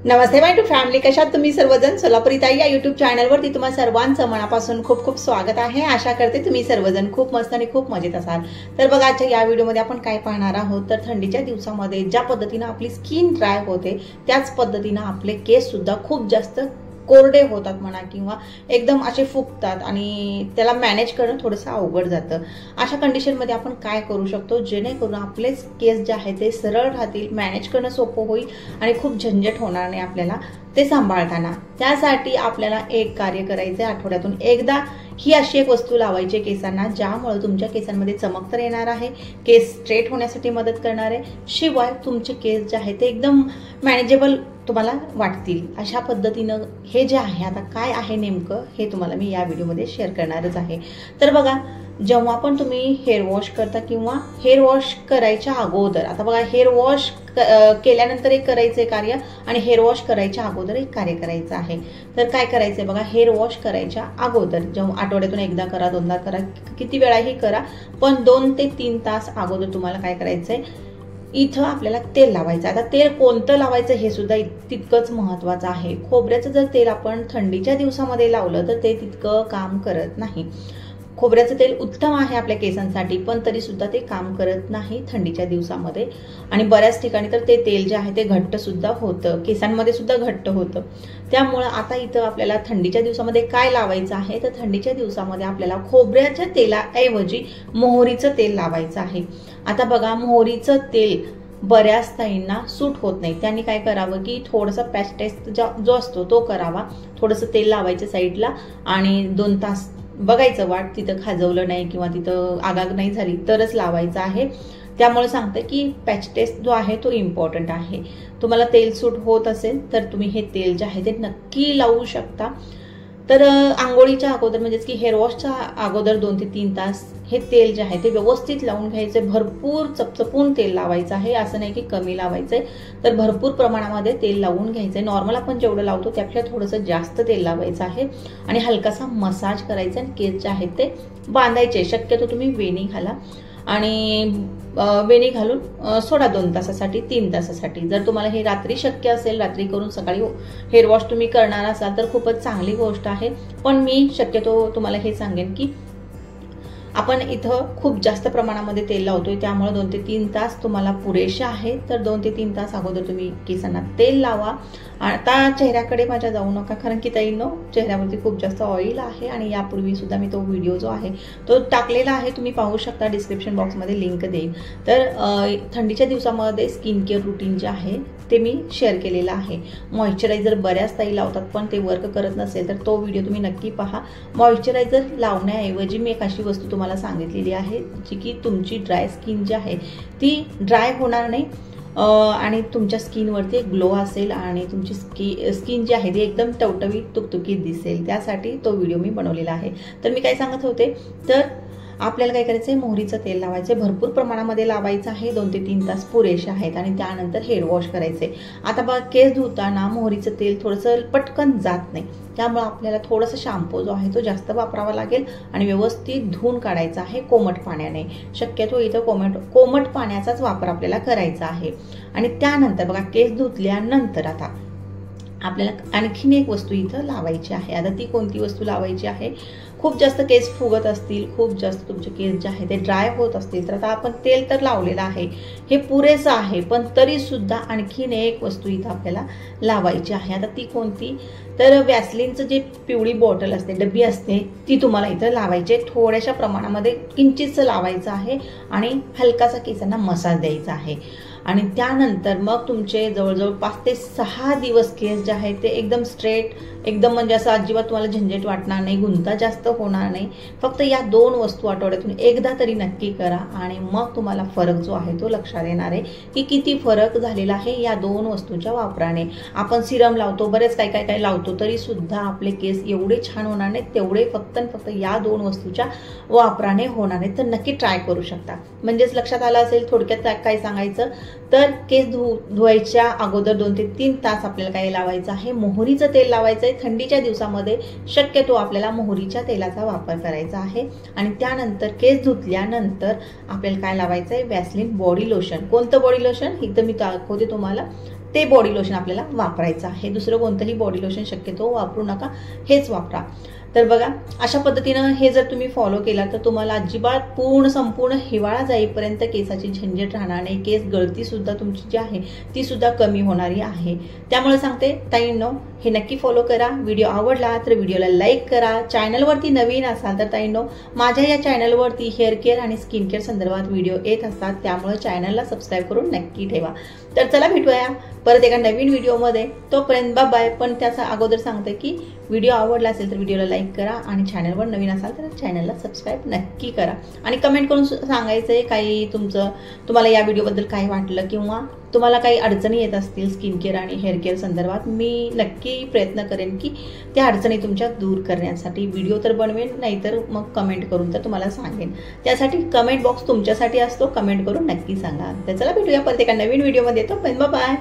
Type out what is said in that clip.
Namaste my to family, कशात तुम्ही सर्वजण? सोलापुरी ताई या युट्यूब चॅनलवरती तुम्हा सर्वांचं मनापासून खूप खूप स्वागत आहे। आशा करते तुम्ही सर्वजण खूप मस्त आणि खूप मजेत असाल। तर बघा, आजच्या या व्हिडिओमध्ये आपण काय पाहणार आहोत, तर थंडीच्या दिवसामध्ये ज्या पद्धतीने आपली स्किन ड्राय होते त्याच पद्धतीने आपले केस सुद्धा खूप जास्त कोरडे होतात म्हणा, किंवा एकदम असे फुगतात आणि त्याला मॅनेज करणं थोडंसं अवघड जातं। अशा कंडिशनमध्ये आपण काय करू शकतो जेणेकरून आपले केस जे आहे ते सरळ राहतील, मॅनेज करणं सोपं होईल आणि खूप झंझट होणार नाही आपल्याला ते सांभाळताना। त्यासाठी आपल्याला एक कार्य करायचं आहे, आठवड्यातून एकदा ही अशी एक वस्तू लावायची केसांना ज्यामुळे तुमच्या केसांमध्ये चमक तर येणार आहे, केस स्ट्रेट होण्यासाठी मदत करणार आहे, शिवाय तुमचे केस जे आहे ते एकदम मॅनेजेबल तुम्हाला वाटतील। अशा पद्धतीनं हे जे आहे, आता काय आहे नेमकं हे तुम्हाला मी या व्हिडिओमध्ये शेअर करणारच आहे। तर बघा, जेव्हा पण तुम्ही हेअर वॉश करता किंवा हेअर वॉश करायच्या अगोदर, आता बघा हेअर वॉश केल्यानंतर एक करायचे कार्य आणि हेअर वॉश करायच्या अगोदर एक कार्य करायचं आहे। तर काय करायचंय बघा, हेअर वॉश करायच्या अगोदर जेव्हा आठवड्यातून एकदा करा, दोनदा करा, किती वेळाही करा, पण 2 ते 3 तास अगोदर तुम्हाला काय करायचंय, इथं आपल्याला तेल लावायचं। आता तेल कोणतं लावायचं हे सुद्धा तितकंच महत्त्वाचं आहे। खोबऱ्याचं जर तेल आपण थंडीच्या दिवसामध्ये लावलं तर ते तितकं काम करत नाही। खोबऱ्याचं तेल उत्तम आहे आपल्या केसांसाठी, पण तरी सुद्धा ते काम करत नाही थंडीच्या दिवसामध्ये। आणि बऱ्याच ठिकाणी तर ते तेल जे आहे ते घट्ट सुद्धा होतं, केसांमध्ये सुद्धा घट्ट होतं। त्यामुळे आता इथं आपल्याला थंडीच्या दिवसामध्ये काय लावायचं आहे, तर थंडीच्या दिवसामध्ये आपल्याला खोबऱ्याच्या तेलाऐवजी मोहरीचं तेल लावायचं आहे। आता बघा, मोहरीचं तेल बऱ्याच ताईंना सूट होत नाही, त्यांनी काय करावं की थोडंसं पॅच टेस्ट जो असतो तो करावा। थोडंसं तेल लावायचं साईडला आणि 2 तास बघायचं वाट, तिथं खाजवलं नाही किंवा तिथं आगाग नाही झाली तरच लावायचं आहे। त्यामुळे सांगते की पॅच टेस्ट जो आहे तो इम्पॉर्टंट आहे। तुम्हाला तेल सूट होत असेल तर तुम्ही हे तेल जे आहे ते नक्की लावू शकता। तर आंघोळीच्या अगोदर म्हणजेच की हेअर वॉशच्या अगोदर 2 ते 3 तास हे तेल जे आहे ते व्यवस्थित लावून घ्यायचे। भरपूर चपचपून तेल लावायचं आहे, असं नाही की कमी लावायचंय, तर भरपूर प्रमाणामध्ये तेल लावून घ्यायचंय। नॉर्मल आपण जेवढं लावतो त्यापेक्षा थोडंसं जास्त तेल लावायचं आहे आणि हलकासा मसाज करायचा आणि केस जे आहेत ते बांधायचे। शक्यतो तुम्ही वेणी घाला आणि वेणी घालून सोडा 2 तासासाठी 3 तासासाठी। जर तुम्हाला हे रात्री शक्य असेल, रात्री करून सकाळी हेअर वॉश तुम्ही करणार असाल तर खूपच चांगली गोष्ट आहे। पण मी शक्यतो तुम्हाला हे सांगेन की आपण इथं खूप जास्त प्रमाणामध्ये तेल लावतोय, त्यामुळे 2 ते 3 तास तुम्हाला पुरेसे आहे। तर 2 ते 3 तास अगोदर तुम्ही केसांना तेल लावा। आता चेहऱ्याकडे माझ्या जाऊ नका, कारण की ताईंनो चेहऱ्यावरती खूप जास्त ऑइल आहे आणि यापूर्वी सुद्धा मी तो व्हिडिओ जो आहे तो टाकलेला आहे, तुम्ही पाहू शकता, डिस्क्रिप्शन बॉक्समध्ये लिंक देईन। तर थंडीच्या दिवसामध्ये स्किन केअर रुटीन जे आहे ते मी शेअर केलेलं आहे। मॉइश्चरायझर बऱ्याच ताई लावतात पण ते वर्क करत नसेल तर तो व्हिडिओ तुम्ही नक्की पहा। मॉइश्चरायझर लावण्याऐवजी मी एक अशी वस्तू तुम्हाला सांगितलेली आहे जी की तुमची ड्राय स्किन जी आहे ती ड्राय होणार नाही आणि तुमच्या स्किनवरती एक ग्लो असेल आणि तुमची स्किन जी आहे ती एकदम टवटवीत तुकतुकीत दिसेल। त्यासाठी तो व्हिडिओ मी बनवलेला आहे। तर मी काय सांगत होते, तर आपल्याला काय करायचं आहे, मोहरीचं तेल लावायचं आहे, भरपूर प्रमाणामध्ये लावायचं आहे, 2 ते 3 तास पुरेसे आहेत आणि त्यानंतर हेअर वॉश करायचे। आता बघा, केस धुताना मोहरीचं तेल थोडंसं पटकन जात नाही, त्यामुळे आपल्याला थोडंसं शॅम्पू जो आहे तो जास्त वापरावा लागेल आणि व्यवस्थित धुवून काढायचा आहे कोमट पाण्याने। शक्यतो इथं कोमट पाण्याचाच वापर आपल्याला करायचा आहे। आणि त्यानंतर बघा, केस धुतल्यानंतर आता आपल्याला आणखीन एक वस्तू इथं लावायची आहे। आता ती कोणती वस्तू लावायची आहे, खूप जास्त केस फुगत असतील, खूप जास्त तुमचे केस जे आहे ते ड्राय होत असतील तर आता आपण तेल तर लावलेलं आहे, हे पुरेसं आहे, पण तरी सुद्धा आणखीन एक वस्तू इथं आपल्याला लावायची आहे। आता ती कोणती, तर वॅसलीनचं जे पिवळी बॉटल असते, डब्बी असते, ती तुम्हाला इथं लावायची आहे। थोड्याशा प्रमाणामध्ये किंचितचं लावायचं आहे आणि हलकासा केसांना मसाज द्यायचा आहे। आणि त्यानंतर मग तुमचे जवळजवळ 5 ते 6 दिवस केस जे आहेत ते एकदम स्ट्रेट, एकदम म्हणजे असं अजिबात तुम्हाला झंझट वाटणार नाही, गुंता जास्त होणार नाही। फक्त या 2 वस्तू आठवड्यातून एकदा तरी नक्की करा आणि मग तुम्हाला फरक जो आहे तो लक्षात येणार आहे की किती फरक झालेला आहे या 2 वस्तूंच्या वापराने। आपण सिरम लावतो, बरेच काय लावतो, तरी सुद्धा आपले केस एवढे छान होणार नाहीत तेवढे फक्त या 2 वस्तूच्या वापराने होणार आहेत। तर नक्की ट्राय करू शकता। म्हणजेच लक्षात आलं असेल थोडक्यात काय सांगायचं, तर केस धुवायच्या अगोदर 2 ते 3 तास आपल्याला काय लावायचं आहे, मोहरीचं तेल लावायचं आहे। थंडीच्या दिवसामध्ये शक्यतो आपल्याला मोहरीच्या तेलाचा वापर करायचा आहे। आणि त्यानंतर केस धुतल्यानंतर आपल्याला काय लावायचं आहे, वॅसलीन बॉडी लोशन। कोणतं बॉडी लोशन इथं मी दाखवते तुम्हाला, ते बॉडी लोशन आपल्याला वापरायचं आहे. दुसरं कोणतंही बॉडी लोशन शक्यतो वापरू नका, हेच वापरा. तर बघा अशा पद्धतीनं हे जर तुम्ही फॉलो केला तर तुम्हाला अजिबात संपूर्ण हिवाळा जाईपर्यंत केसाची झंझट राहणार नाही. केस गळती सुद्धा तुमची जी आहे ती सुद्धा कमी होणारी आहे. त्यामुळे सांगते ताईंनो, हे नक्की फॉलो करा. व्हिडिओ आवडला तर व्हिडिओला लाईक करा. चॅनलवरती नवीन असाल तर ताईंनो, माझ्या या चॅनलवरती हेअर केअर आणि स्किन केअर संदर्भात व्हिडिओ येत असतात, त्यामुळे चॅनलला सबस्क्राईब करून नक्की ठेवा. तर चला भेटूया परत एका नवीन व्हिडिओमध्ये. तोपर्यंत बाय. पण त्याचा अगोदर सांगते की व्हिडिओ आवडला असेल तर व्हिडिओला लाईक करा आणि चॅनलवर नवीन असाल तर चॅनलला सबस्क्राईब नक्की करा. आणि कमेंट करून सांगायचं आहे काही तुम्हाला या व्हिडिओबद्दल काय वाटलं, किंवा तुम्हाला काही अडचणी येत असतील स्किन केअर आणि हेअर केअर संदर्भात, मी नक्की प्रयत्न करेन की त्या अडचणी तुमच्या दूर करण्यासाठी व्हिडिओ तर बनवेन, नाहीतर मग कमेंट करून तर तुम्हाला सांगेन. त्यासाठी कमेंट बॉक्स तुमच्यासाठी असतो, कमेंट करून नक्की सांगा. तर चला भेटूया परत एका नवीन व्हिडिओमध्ये. तो पण बाय.